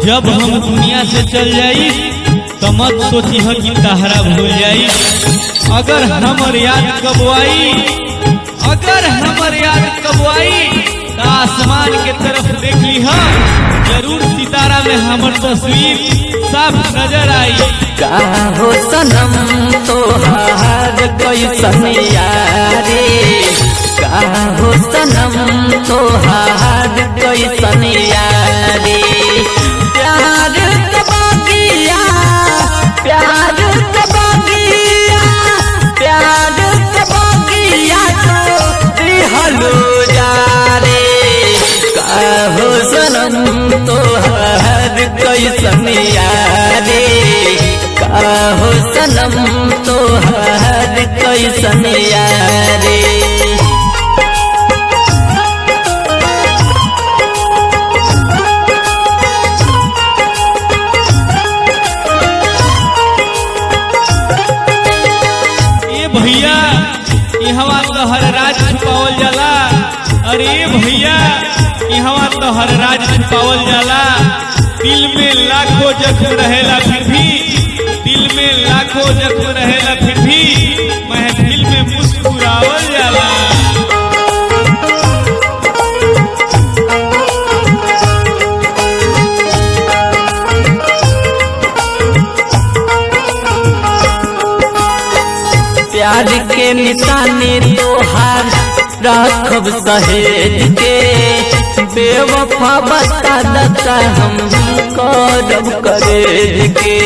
जब हम दुनिया से चल जाई तो मत सोची हो कि तहरा भूल जाई। अगर हमर याद कब आई, अगर हमर याद कब आई तो आसमान के तरफ देख ली हो, जरूर सितारा में हमर तस्वीर साफ नजर आई। का हो सनम तोहार कैसन यारी, का हो सनम तोहार कैसन यारी। प्यार का बगिया, प्यार का बगिया, प्यार का बगिया तो दिहलो जारे। का हो सनम तोहार कैसन यारी, का हो सनम तोहार कैसन यारी। भैया यहाँ तो हर राज छुपावल जाला, अरे भैया यहाँ तो हर राज छुपावल जाला। दिल में लाखों जख्म रहेला फिर भी, दिल में लाखों जख्म रहेला फिर भी महफिल में मुस्कुरावल जाला। प्यार के निशानी तोहार राखब सहेज के, बेवफा बता दता हम करब करेज के।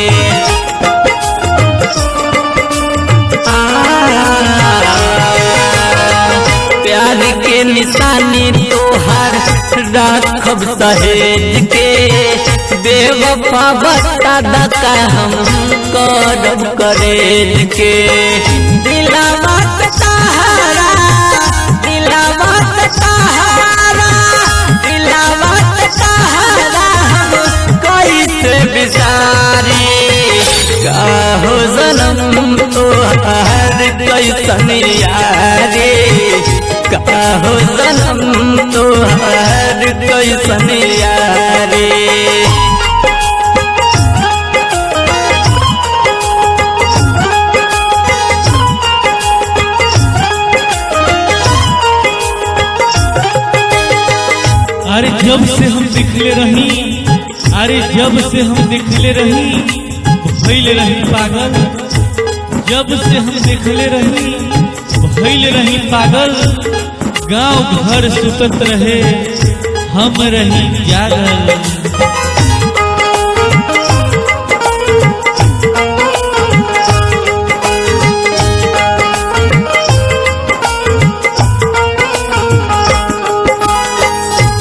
प्यार के निशानी तोहार राखब सहेज के, बेवफा बता दता हम करब करेज के। दिलावा तहारा, दिलावा तहारा, दिलावा तहारा हम कैसे बिसारी। का हो सनम तोहार कैसन यारी, का हो सनम तोहार कैसन यारी। अरे जब से हम दिखले रही, अरे जब से हम दिखले रही भइल रही पागल, जब से हम दिखले रही भइल रही पागल। गांव घर सुतत रहे हम रही जागल।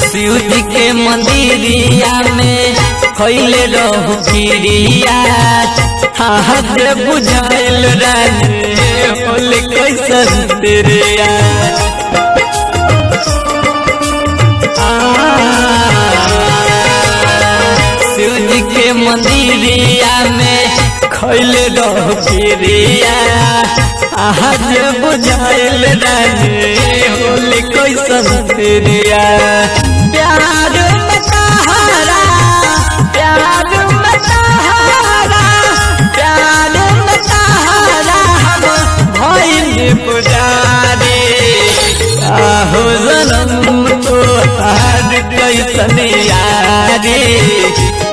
शिवजी के मंदिरिया में खैले रहू खीरिया, हाथ बुझाइल राजे होल कैसन तेरिया। शिवजी के मंदिरिया में खैले रहू खीरिया, हाथ बुझाइल राजे होल कैसन तेरिया। प्यार में तहारा, प्यार में तहारा, प्यार में तहारा हम भइल पुजारी। का हो सनम तोहार कैसन यारी,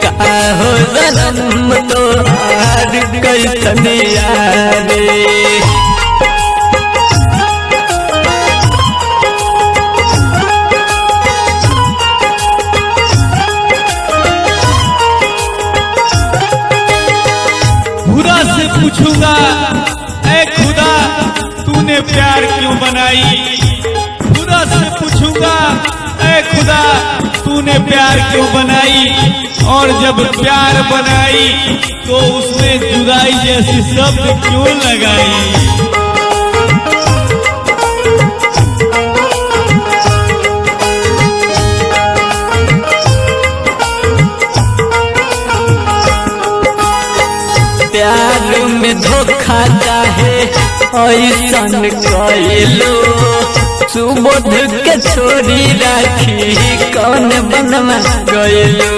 का हो सनम तोहार कैसन यारी। पूछूंगा ऐ खुदा तूने प्यार क्यों बनाई, खुदा से पूछूंगा ऐ खुदा तूने प्यार क्यों बनाई। और जब प्यार बनाई तो उसमें जुदाई जैसी शब्द क्यों लगाई। प्यार में धोखा चाहे ऐसन कइलो, सुबोध के छोड़ी राखी कौन बनवा गइलो।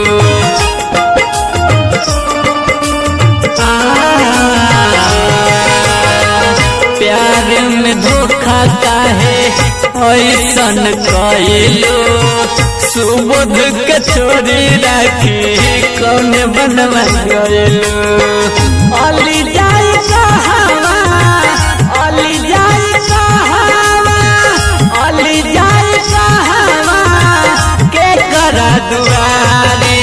ऐसन कइलो सुबोध के छोड़ी राखी कौन बनवा गइलो अली जाई कहवा अली जाई कहवा अली जाई कहवा के करा दुआरे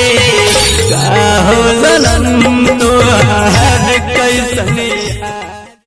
काहो जनम तोहार कैसने